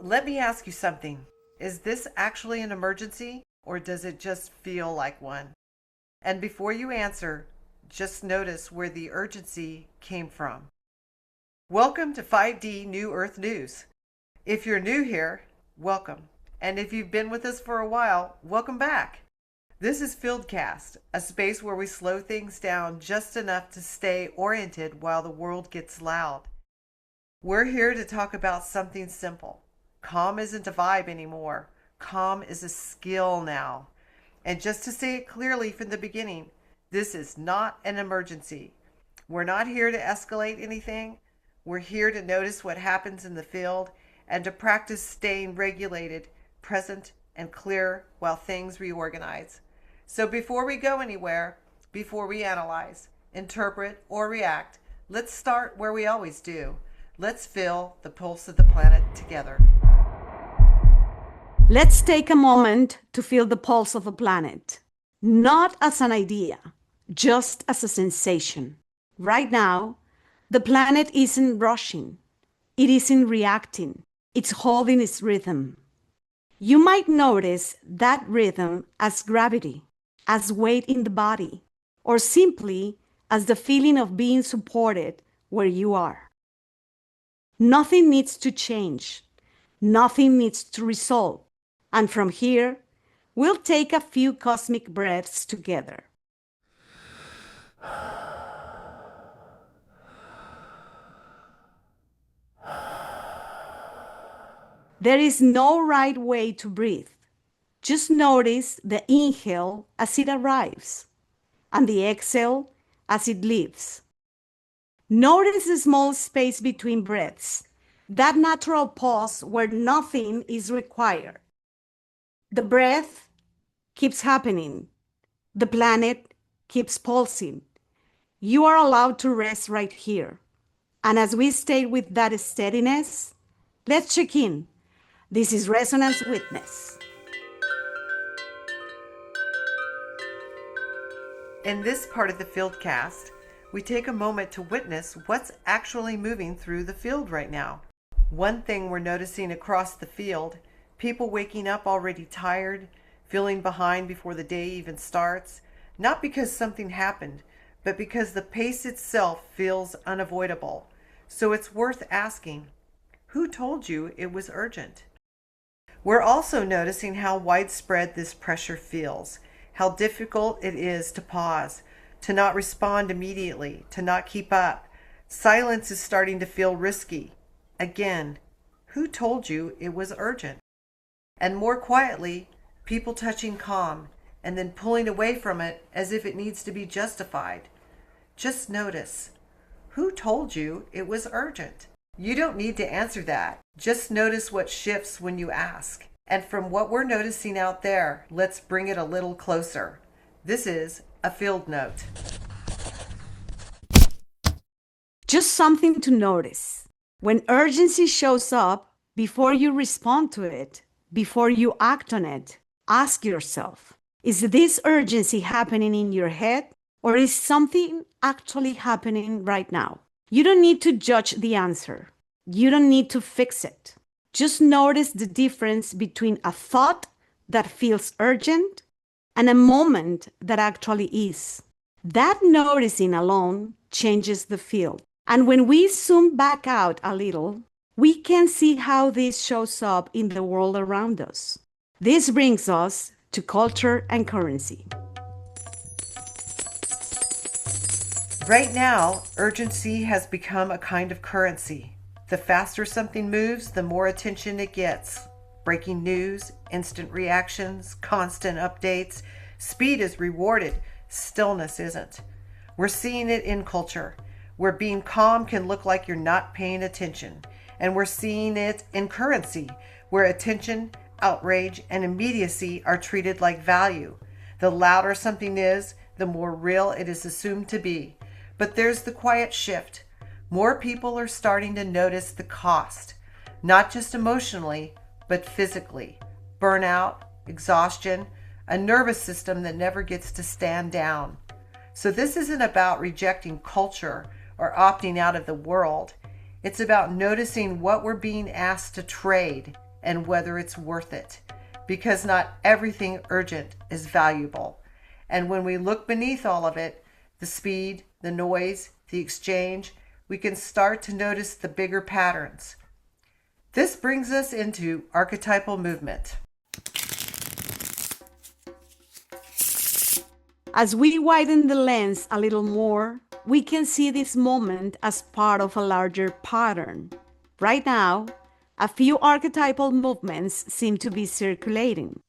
Let me ask you something. Is this actually an emergency or does it just feel like one? And before you answer, just notice where the urgency came from. Welcome to 5D New Earth News. If you're new here, welcome. And if you've been with us for a while, welcome back. This is FieldCast, a space where we slow things down just enough to stay oriented while the world gets loud. We're here to talk about something simple. Calm isn't a vibe anymore. Calm is a skill now. And just to say it clearly from the beginning, this is not an emergency. We're not here to escalate anything. We're here to notice what happens in the field and to practice staying regulated, present, and clear while things reorganize. So before we go anywhere, before we analyze, interpret, or react, let's start where we always do. Let's feel the pulse of the planet together. Let's take a moment to feel the pulse of the planet, not as an idea, just as a sensation. Right now, the planet isn't rushing. It isn't reacting. It's holding its rhythm. You might notice that rhythm as gravity, as weight in the body, or simply as the feeling of being supported where you are. Nothing needs to change. Nothing needs to resolve. And from here, we'll take a few cosmic breaths together. There is no right way to breathe. Just notice the inhale as it arrives and the exhale as it leaves. Notice the small space between breaths, that natural pause where nothing is required. The breath keeps happening. The planet keeps pulsing. You are allowed to rest right here. And as we stay with that steadiness, let's check in. This is Resonance Witness. In this part of the FieldCast, we take a moment to witness what's actually moving through the field right now. One thing we're noticing across the field, people waking up already tired, feeling behind before the day even starts, not because something happened, but because the pace itself feels unavoidable. So it's worth asking, who told you it was urgent? We're also noticing how widespread this pressure feels, how difficult it is to pause, to not respond immediately, to not keep up. Silence is starting to feel risky. Again, who told you it was urgent? And more quietly, people touching calm and then pulling away from it as if it needs to be justified. Just notice, who told you it was urgent? You don't need to answer that. Just notice what shifts when you ask. And from what we're noticing out there, let's bring it a little closer. This is a field note. Just something to notice. When urgency shows up, before you respond to it, before you act on it, ask yourself, is this urgency happening in your head or is something actually happening right now? You don't need to judge the answer. You don't need to fix it. Just notice the difference between a thought that feels urgent and a moment that actually is. That noticing alone changes the field. And when we zoom back out a little, we can see how this shows up in the world around us. This brings us to culture and currency. Right now, urgency has become a kind of currency. The faster something moves, the more attention it gets. Breaking news, instant reactions, constant updates. Speed is rewarded, stillness isn't. We're seeing it in culture, where being calm can look like you're not paying attention. And we're seeing it in currency, where attention, outrage, and immediacy are treated like value. The louder something is, the more real it is assumed to be. But there's the quiet shift. More people are starting to notice the cost, not just emotionally, but physically. Burnout, exhaustion, a nervous system that never gets to stand down. So this isn't about rejecting culture or opting out of the world. It's about noticing what we're being asked to trade and whether it's worth it. Because not everything urgent is valuable. And when we look beneath all of it, the speed, the noise, the exchange, we can start to notice the bigger patterns. This brings us into archetypal movement. As we widen the lens a little more, we can see this moment as part of a larger pattern. Right now, a few archetypal movements seem to be circulating.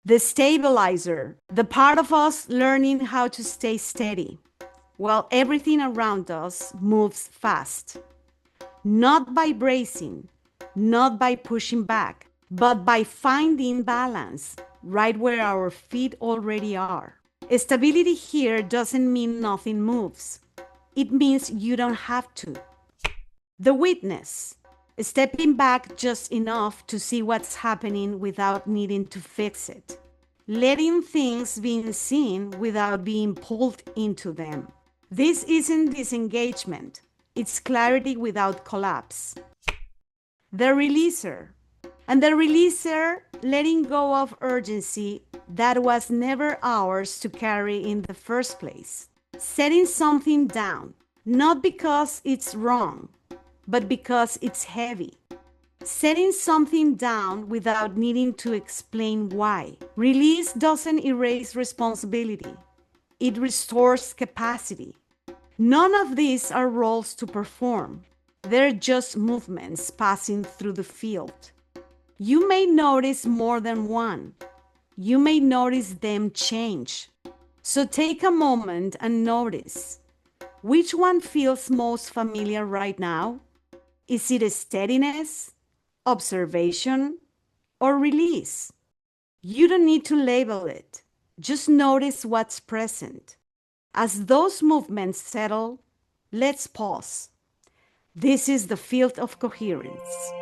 The stabilizer, the part of us learning how to stay steady, while everything around us moves fast. Not by bracing, not by pushing back, but by finding balance right where our feet already are. Stability here doesn't mean nothing moves. It means you don't have to. The witness, stepping back just enough to see what's happening without needing to fix it. Letting things be seen without being pulled into them. This isn't disengagement. It's clarity without collapse. The releaser. And the releaser, letting go of urgency that was never ours to carry in the first place. Setting something down, not because it's wrong, but because it's heavy. Setting something down without needing to explain why. Release doesn't erase responsibility. It restores capacity. None of these are roles to perform. They're just movements passing through the field. You may notice more than one. You may notice them change. So take a moment and notice. Which one feels most familiar right now? Is it a steadiness, observation, or release? You don't need to label it. Just notice what's present. As those movements settle, let's pause. This is the field of coherence.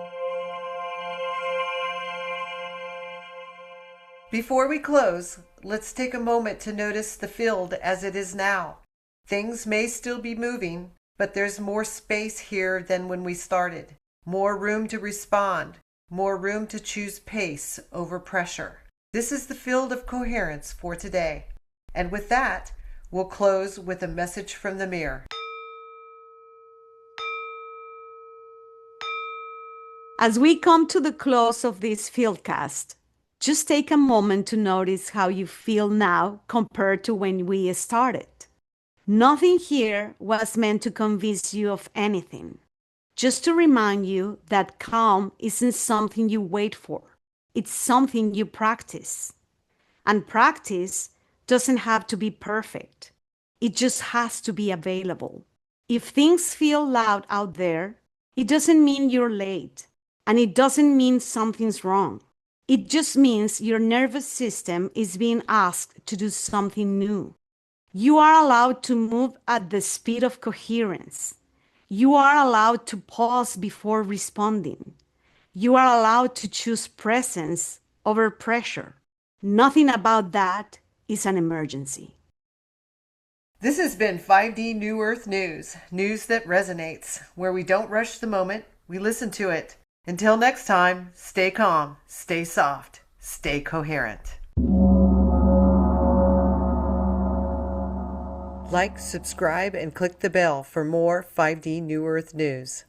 Before we close, let's take a moment to notice the field as it is now. Things may still be moving, but there's more space here than when we started. More room to respond, more room to choose pace over pressure. This is the field of coherence for today. And with that, we'll close with a message from the mirror. As we come to the close of this FieldCast, just take a moment to notice how you feel now compared to when we started. Nothing here was meant to convince you of anything. Just to remind you that calm isn't something you wait for. It's something you practice. And practice doesn't have to be perfect. It just has to be available. If things feel loud out there, it doesn't mean you're late. And it doesn't mean something's wrong. It just means your nervous system is being asked to do something new. You are allowed to move at the speed of coherence. You are allowed to pause before responding. You are allowed to choose presence over pressure. Nothing about that is an emergency. This has been 5D New Earth News, news that resonates, where we don't rush the moment, we listen to it. Until next time, stay calm, stay soft, stay coherent. Like, subscribe, and click the bell for more 5D New Earth news.